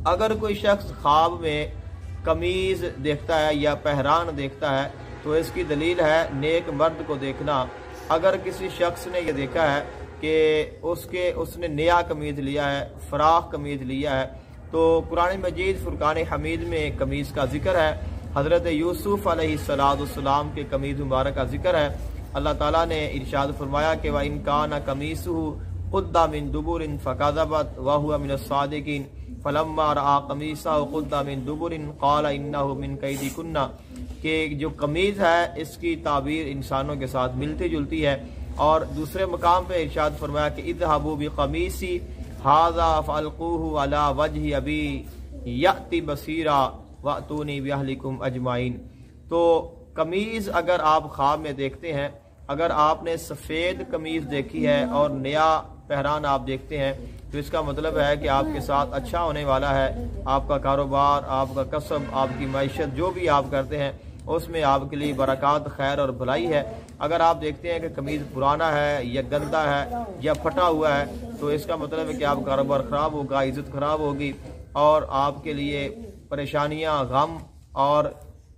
अगर कोई शख्स ख्वाब में कमीज़ देखता है या पहरान देखता है तो इसकी दलील है नेक मर्द को देखना। अगर किसी शख्स ने यह देखा है कि उसने नया कमीज़ लिया है, फ़राख कमीज़ लिया है, तो कुरान मजीद फुरकान हमीद में कमीज़ का जिक्र है। हज़रत यूसुफ़ अलैहिस्सलाम के कमीज़ मुबारक का जिक्र है। अल्लाह ताला ने इरशाद फरमाया कि व इन काना कमीसुहु क़ुद्दा मिन दुबुरिन फ़कज़बत व हुवा मिनस्सादिक़ीन फलम्मा रआ कमीसहु क़ुद्दा मिन दुबुरिन क़ाला इन्नहु मिन कैदिकुन्ना, कि जो कमीज़ है इसकी ताबीर इंसानों के साथ मिलती जुलती है। और दूसरे मकाम पे इरशाद फरमाया कि इज़हबू बिक़मीसी हाज़ा फ़अल्क़ूहु अला वजहि अबी यअति बसीरा वअतूनी बिअहलिकुम अजमाइन। तो कमीज़ अगर आप ख्वाब में देखते हैं, अगर आपने सफ़ेद कमीज़ देखी है और नया पहरान आप देखते हैं, तो इसका मतलब है कि आपके साथ अच्छा होने वाला है। आपका कारोबार, आपका कसब, आपकी मईशत जो भी आप करते हैं उसमें आपके लिए बरक़ात, खैर और भलाई है। अगर आप देखते हैं कि कमीज़ पुराना है या गंदा है या फटा हुआ है, तो इसका मतलब है कि आपका कारोबार ख़राब होगा, इज़्ज़त ख़राब होगी और आपके लिए परेशानियां, गम और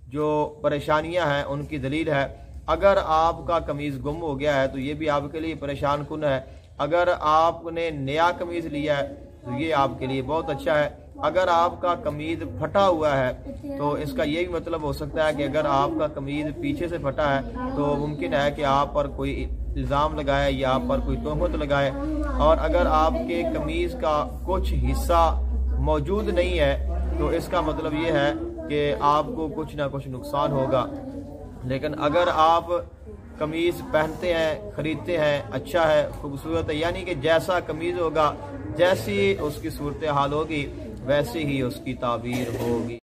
जो परेशानियां हैं उनकी दलील है। अगर आपका कमीज़ गुम हो गया है तो ये भी आपके लिए परेशान कुन है। अगर आपने नया कमीज़ लिया है तो ये आपके लिए बहुत अच्छा है। अगर आपका कमीज़ फटा हुआ है तो इसका ये भी मतलब हो सकता है कि अगर आपका कमीज़ पीछे से फटा है तो मुमकिन है कि आप पर कोई इल्ज़ाम लगाए या आप पर कोई तोहमत लगाए। और अगर आपके कमीज़ का कुछ हिस्सा मौजूद नहीं है तो इसका मतलब ये है कि आपको कुछ ना कुछ नुकसान होगा। लेकिन अगर आप कमीज़ पहनते हैं, ख़रीदते हैं, अच्छा है, खूबसूरत है, यानी कि जैसा कमीज़ होगा, जैसी उसकी सूरत हाल होगी, वैसे ही उसकी ताबीर होगी।